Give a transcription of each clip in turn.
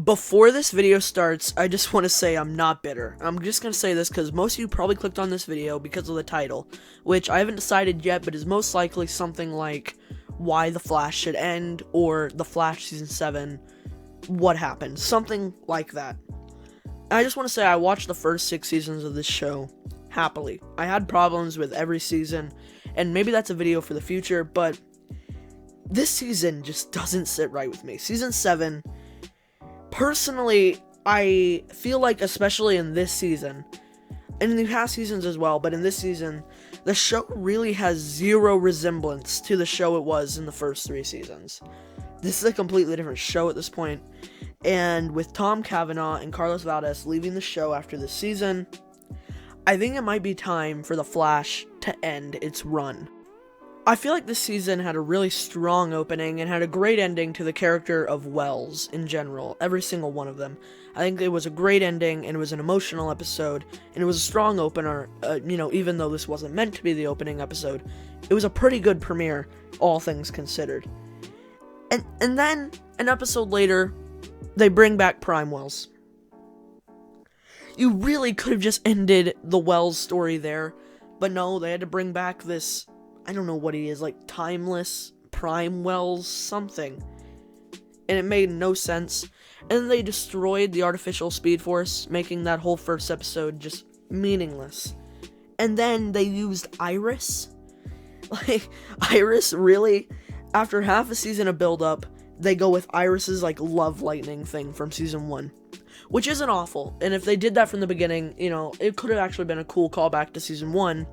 Before this video starts, I just want to say I'm not bitter. I'm just going to say this because most of you probably clicked on this video because of the title, which I haven't decided yet, but is most likely something like why The Flash should end, or The Flash Season 7, what happened, something like that. And I just want to say I watched the first 6 seasons of this show happily. I had problems with every season, and maybe that's a video for the future, but this season just doesn't sit right with me. Season 7... Personally, I feel like, especially in this season, and in the past seasons as well, but in this season, the show really has zero resemblance to the show it was in the first 3 seasons. This is a completely different show at this point, and with Tom Cavanaugh and Carlos Valdes leaving the show after this season, I think it might be time for The Flash to end its run. I feel like this season had a really strong opening and had a great ending to the character of Wells in general, every single one of them. I think it was a great ending, and it was an emotional episode, and it was a strong opener, even though this wasn't meant to be the opening episode. It was a pretty good premiere, all things considered. And then, an episode later, they bring back Prime Wells. You really could have just ended the Wells story there, but no, they had to bring back this, I don't know what he is, like Timeless Prime Wells something. And it made no sense. And then they destroyed the artificial Speed Force, making that whole first episode just meaningless. And then they used Iris. Like, Iris, really? After half a season of build-up, they go with Iris's, like, love lightning thing from season 1. Which isn't awful. And if they did that from the beginning, it could have actually been a cool callback to season 1.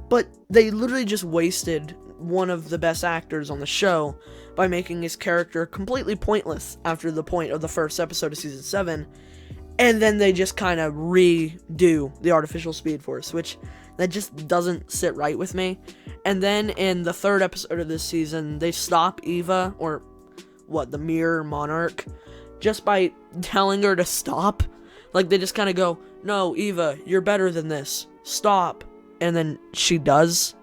But they literally just wasted one of the best actors on the show by making his character completely pointless after the point of the first episode of season 7. And then they just kind of redo the artificial Speed Force, which that just doesn't sit right with me. And then in the 3rd episode of this season, they stop Eva, or the Mirror Monarch, just by telling her to stop. Like, they just kind of go, no, Eva, you're better than this. Stop. And then she does.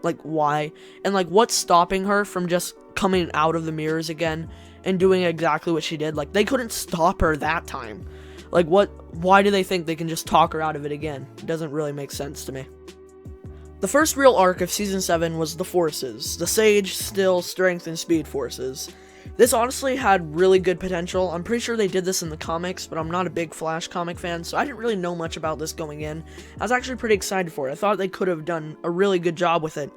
Like, why? And, like, what's stopping her from just coming out of the mirrors again and doing exactly what she did? Like, they couldn't stop her that time. Like, why do they think they can just talk her out of it again? It doesn't really make sense to me. The first real arc of Season 7 was the Forces. The Sage, Still, Strength, and Speed Forces. This honestly had really good potential. I'm pretty sure they did this in the comics, but I'm not a big Flash comic fan, so I didn't really know much about this going in. I was actually pretty excited for it. I thought they could have done a really good job with it.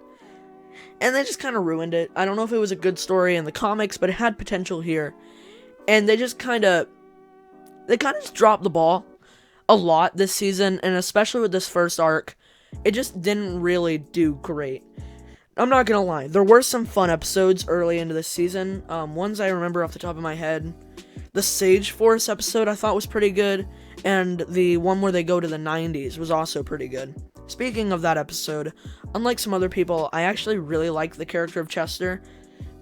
And they just kind of ruined it. I don't know if it was a good story in the comics, but it had potential here. And they just kind of just dropped the ball a lot this season, and especially with this first arc, it just didn't really do great. I'm not gonna lie, there were some fun episodes early into this season. Ones I remember off the top of my head. The Sage Force episode I thought was pretty good, and the one where they go to the 90s was also pretty good. Speaking of that episode, unlike some other people, I actually really like the character of Chester,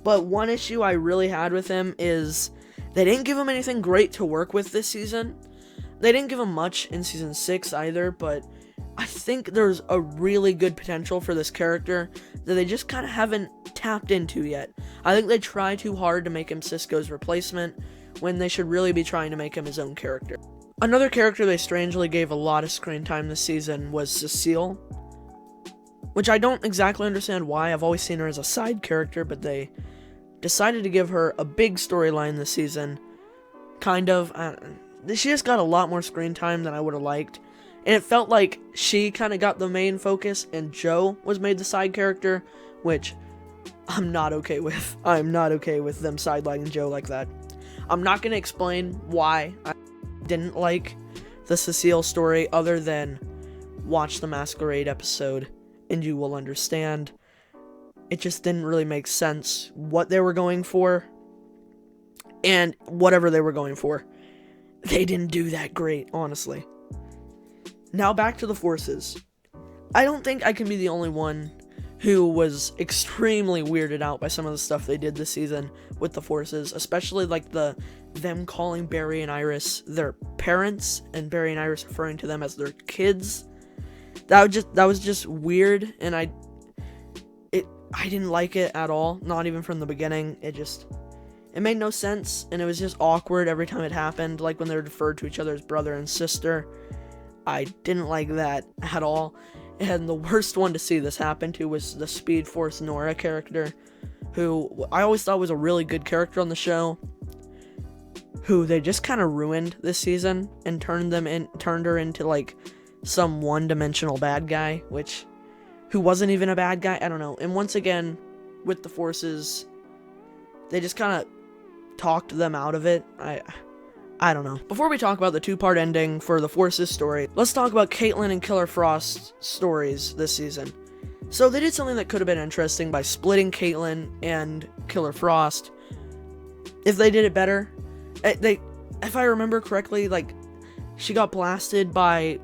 but one issue I really had with him is they didn't give him anything great to work with this season. They didn't give him much in season 6 either, but I think there's a really good potential for this character that they just kind of haven't tapped into yet. I think they try too hard to make him Cisco's replacement, when they should really be trying to make him his own character. Another character they strangely gave a lot of screen time this season was Cecile, which I don't exactly understand why. I've always seen her as a side character, but they decided to give her a big storyline this season. She just got a lot more screen time than I would have liked. And it felt like she kind of got the main focus and Joe was made the side character, which I'm not okay with. I'm not okay with them sidelining Joe like that. I'm not going to explain why I didn't like the Cecile story other than watch the Masquerade episode and you will understand. It just didn't really make sense what they were going for, and whatever they were going for, they didn't do that great, honestly. Now back to the Forces. I don't think I can be the only one who was extremely weirded out by some of the stuff they did this season with the Forces, especially like them calling Barry and Iris their parents, and Barry and Iris referring to them as their kids. That was just weird, and I didn't like it at all, not even from the beginning. It made no sense, and it was just awkward every time it happened, like when they referred to each other as brother and sister. I didn't like that at all. And the worst one to see this happen to was the Speed Force Nora character, who I always thought was a really good character on the show, who they just kind of ruined this season and turned her into like some one-dimensional bad guy, who wasn't even a bad guy. I don't know. And once again, with the Forces, they just kind of talked them out of it. I don't know. Before we talk about the two-part ending for the Forces story, let's talk about Caitlyn and Killer Frost's stories this season. So they did something that could have been interesting by splitting Caitlyn and Killer Frost. If they did it better, if I remember correctly, like, she got blasted by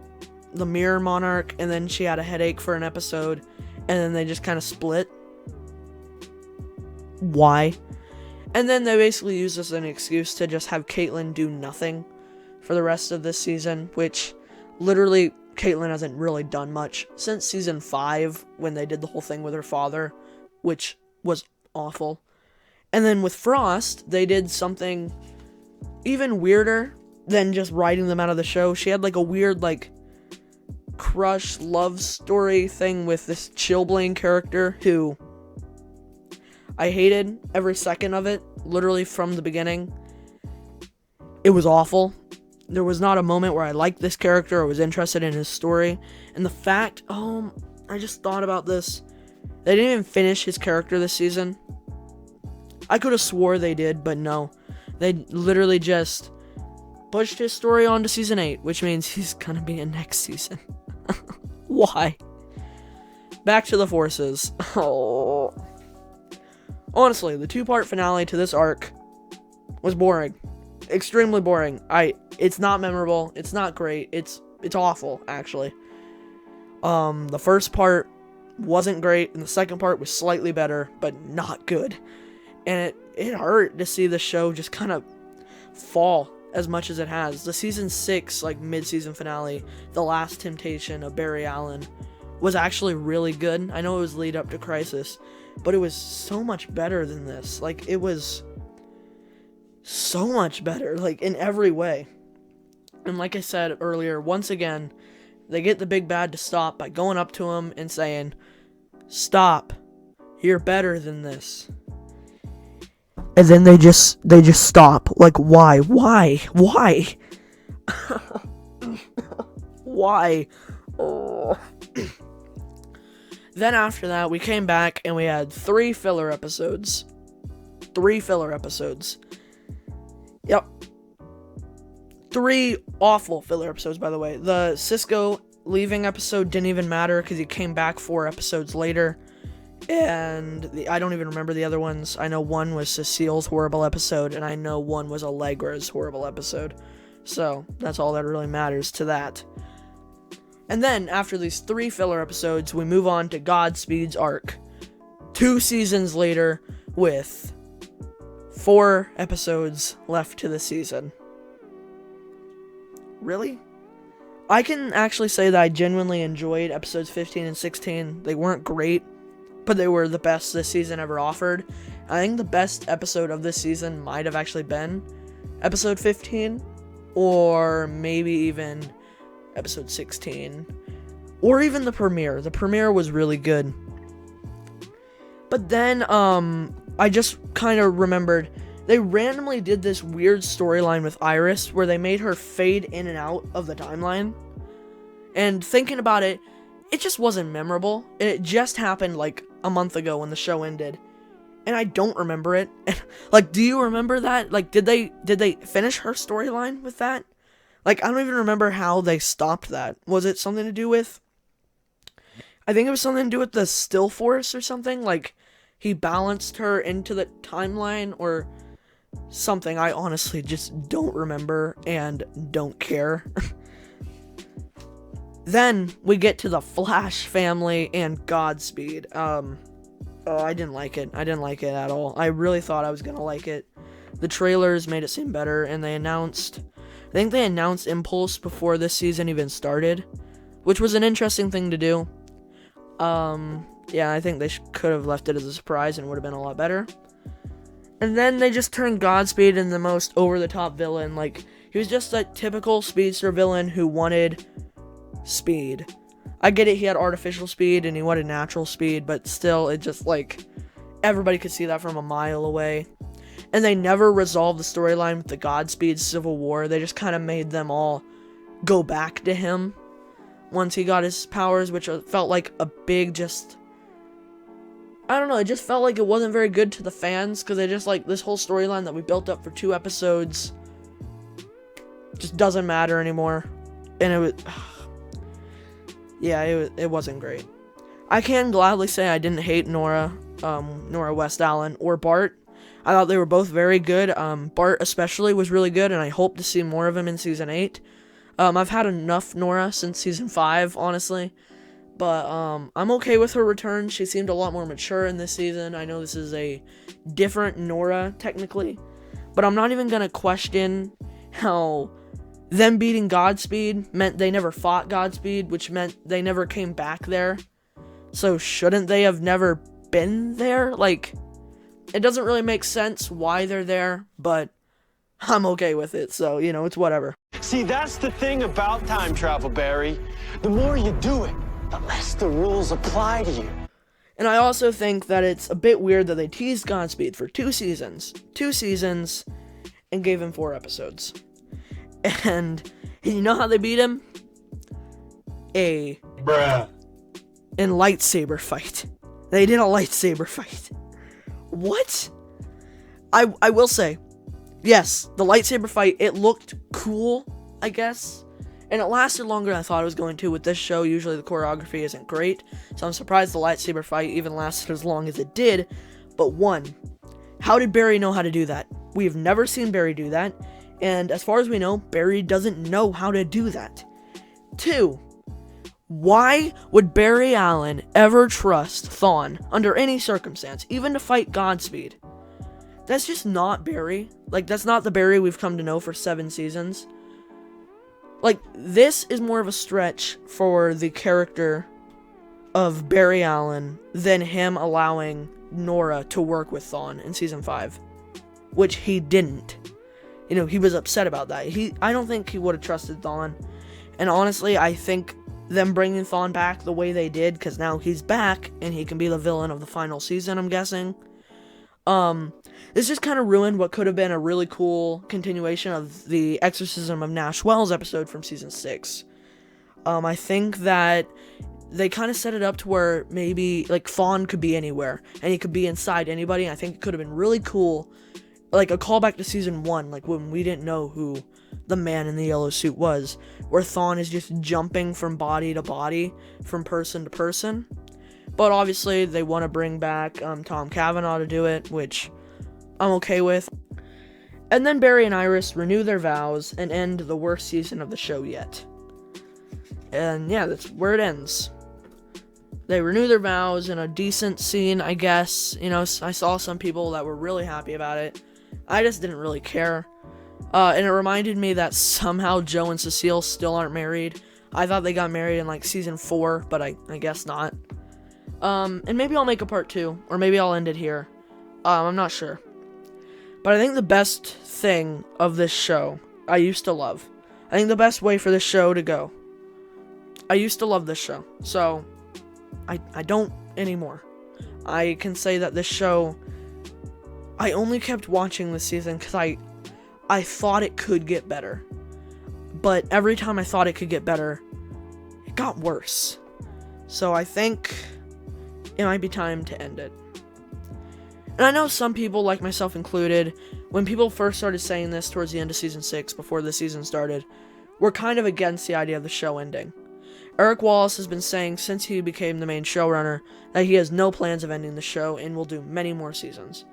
the Mirror Monarch, and then she had a headache for an episode, and then they just kind of split. Why? And then they basically used this as an excuse to just have Caitlyn do nothing for the rest of this season, which literally Caitlyn hasn't really done much since season 5 when they did the whole thing with her father, which was awful. And then with Frost, they did something even weirder than just writing them out of the show. She had like a weird like crush love story thing with this Chillblaine character who I hated every second of it, literally from the beginning. It was awful. There was not a moment where I liked this character or was interested in his story. And the fact, I just thought about this. They didn't even finish his character this season. I could have swore they did, but no. They literally just pushed his story on to season 8, which means he's gonna be in next season. Why? Back to the Forces. Oh. Honestly, the two-part finale to this arc was boring. Extremely boring. It's not memorable. It's not great. It's awful, actually. The first part wasn't great, and the second part was slightly better, but not good. And it hurt to see the show just kind of fall as much as it has. The season 6, like, mid-season finale, The Last Temptation of Barry Allen, was actually really good. I know it was lead up to Crisis, but it was so much better than this. Like, it was so much better, like, in every way. And like I said earlier, once again, they get the big bad to stop by going up to him and saying, "Stop. You're better than this." And then they just stop. Like, why? Why? Why? Oh. Then after that, we came back and we had 3 filler episodes. 3 filler episodes. Yep. 3 awful filler episodes, by the way. The Cisco leaving episode didn't even matter because he came back 4 episodes later. And I don't even remember the other ones. I know one was Cecile's horrible episode, and I know one was Allegra's horrible episode. So, that's all that really matters to that. And then, after these 3 filler episodes, we move on to Godspeed's arc. 2 seasons later, with 4 episodes left to the season. Really? I can actually say that I genuinely enjoyed episodes 15 and 16. They weren't great, but they were the best this season ever offered. I think the best episode of this season might have actually been episode 15, or maybe even episode 16, or even the premiere. The premiere was really good. But then, I just kind of remembered, they randomly did this weird storyline with Iris, where they made her fade in and out of the timeline. And thinking about it, it just wasn't memorable. It just happened, like, a month ago when the show ended. And I don't remember it. Like, do you remember that? Like, did they finish her storyline with that? Like, I don't even remember how they stopped that. Was it something to do with, I think it was something to do with the Still Force or something? Like, he balanced her into the timeline or something. I honestly just don't remember and don't care. Then we get to the Flash family and Godspeed. I didn't like it. I didn't like it at all. I really thought I was gonna like it. The trailers made it seem better, and I think they announced Impulse before this season even started, which was an interesting thing to do. Yeah, I think they could have left it as a surprise and would have been a lot better. And then they just turned Godspeed into the most over-the-top villain. Like, he was just a typical speedster villain who wanted speed. I get it, he had artificial speed and he wanted natural speed, but still, it just, like, everybody could see that from a mile away. And they never resolved the storyline with the Godspeed Civil War. They just kind of made them all go back to him once he got his powers, which felt like a big just... I don't know, it just felt like it wasn't very good to the fans, because they just, like, this whole storyline that we built up for 2 episodes just doesn't matter anymore. And it was... yeah, it wasn't great. I can gladly say I didn't hate Nora West Allen, or Bart. I thought they were both very good. Bart especially was really good, and I hope to see more of him in Season 8. I've had enough Nora since Season 5, honestly. But, I'm okay with her return. She seemed a lot more mature in this season. I know this is a different Nora, technically. But I'm not even gonna question how them beating Godspeed meant they never fought Godspeed, which meant they never came back there. So shouldn't they have never been there? Like, it doesn't really make sense why they're there, but I'm okay with it, so, you know, it's whatever. See, that's the thing about time travel, Barry. The more you do it, the less the rules apply to you. And I also think that it's a bit weird that they teased Godspeed for 2 seasons, and gave him 4 episodes. And you know how they beat him? In lightsaber fight. They did a lightsaber fight. What? I will say, yes, the lightsaber fight, it looked cool, I guess. And it lasted longer than I thought it was going to. With this show, usually the choreography isn't great. So I'm surprised the lightsaber fight even lasted as long as it did. But 1, how did Barry know how to do that? We've never seen Barry do that. And as far as we know, Barry doesn't know how to do that. 2, why would Barry Allen ever trust Thawne under any circumstance, even to fight Godspeed? That's just not Barry. Like, that's not the Barry we've come to know for 7 seasons. Like, this is more of a stretch for the character of Barry Allen than him allowing Nora to work with Thawne in Season 5. Which he didn't. You know, he was upset about that. I don't think he would have trusted Thawne. And honestly, I think them bringing Thawne back the way they did, because now he's back, and he can be the villain of the final season, I'm guessing. This just kind of ruined what could have been a really cool continuation of the Exorcism of Nash Wells episode from Season 6. I think that they kind of set it up to where maybe, like, Thawne could be anywhere, and he could be inside anybody. I think it could have been really cool, like a callback to Season 1, like when we didn't know who the man in the yellow suit was, where Thawne is just jumping from body to body, from person to person. But obviously, they want to bring back Tom Cavanaugh to do it, which I'm okay with. And then Barry and Iris renew their vows and end the worst season of the show yet. And yeah, that's where it ends. They renew their vows in a decent scene, I guess. You know, I saw some people that were really happy about it. I just didn't really care. And it reminded me that somehow Joe and Cecile still aren't married. I thought they got married in, like, Season 4, but I guess not. And maybe I'll make a part 2, or maybe I'll end it here. I'm not sure. But I think the best thing of this show, I used to love. I think the best way for this show to go. I used to love this show, so I don't anymore. I can say that this show, I only kept watching this season because I thought it could get better. But every time I thought it could get better, it got worse. So I think it might be time to end it. And I know some people, like myself included, when people first started saying this towards the end of Season 6, before the season started, were kind of against the idea of the show ending. Eric Wallace has been saying since he became the main showrunner that he has no plans of ending the show and will do many more seasons.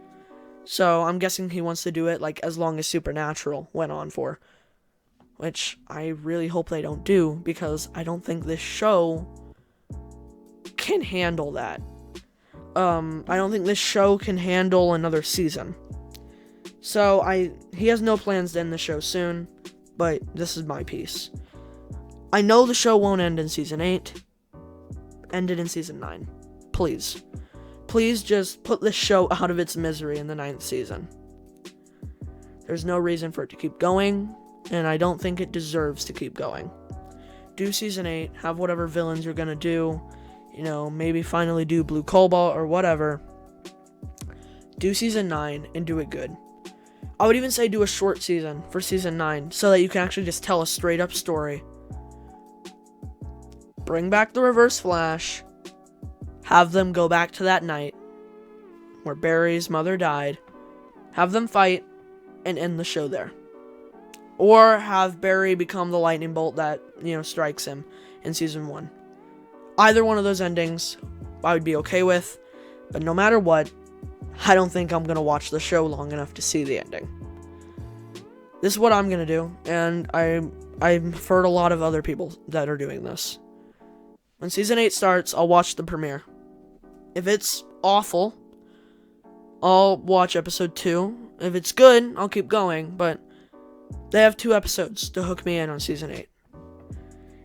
So I'm guessing he wants to do it like as long as Supernatural went on for. Which I really hope they don't do, because I don't think this show can handle that. I don't think this show can handle another season. So he has no plans to end the show soon, but this is my piece. I know the show won't end in Season 8. End it in Season 9. Please. please just put this show out of its misery in the 9th season. There's no reason for it to keep going, and I don't think it deserves to keep going. Do season 8, have whatever villains you're gonna do, you know, maybe finally do Blue Cobalt or whatever. Do season 9 and do it good. I would even say do a short season for season 9 so that you can actually just tell a straight up story. Bring back the Reverse Flash. Have them go back to that night where Barry's mother died. Have them fight and end the show there. Or have Barry become the lightning bolt that, you know, strikes him in season 1. Either one of those endings I would be okay with, but no matter what, I don't think I'm going to watch the show long enough to see the ending. This is what I'm going to do, and I've heard a lot of other people that are doing this. When season 8 starts, I'll watch the premiere. If it's awful, I'll watch episode 2. If it's good, I'll keep going, but they have 2 episodes to hook me in on season 8.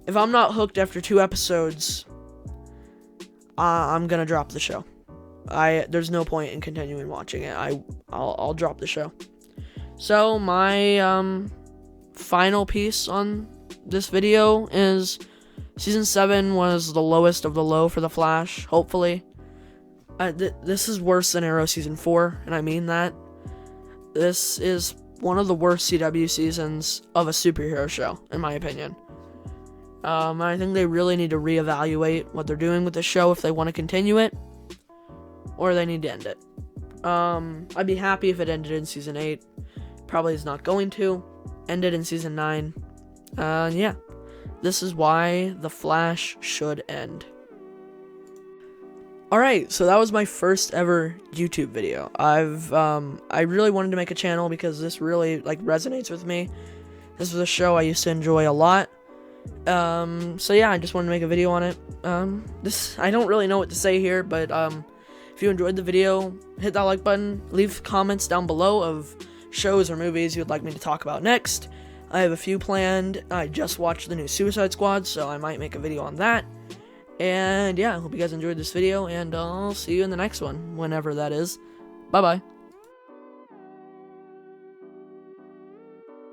If I'm not hooked after 2 episodes, I'm going to drop the show. There's no point in continuing watching it. I'll drop the show. So my final piece on this video is season 7 was the lowest of the low for the Flash. Hopefully, this is worse than Arrow season 4, and I mean that. This is one of the worst CW seasons of a superhero show, in my opinion. I think they really need to reevaluate what they're doing with the show if they want to continue it, or they need to end it. I'd be happy if it ended in season 8. Probably is not going to. End it in season 9. Yeah. This is why The Flash should end. Alright, so that was my first ever YouTube video. I really wanted to make a channel because this really, resonates with me. This was a show I used to enjoy a lot. So yeah, I just wanted to make a video on it. I don't really know what to say here, but, if you enjoyed the video, hit that like button, leave comments down below of shows or movies you'd like me to talk about next. I have a few planned. I just watched the new Suicide Squad, so I might make a video on that. And yeah, I hope you guys enjoyed this video, and I'll see you in the next one, whenever that is. Bye-bye.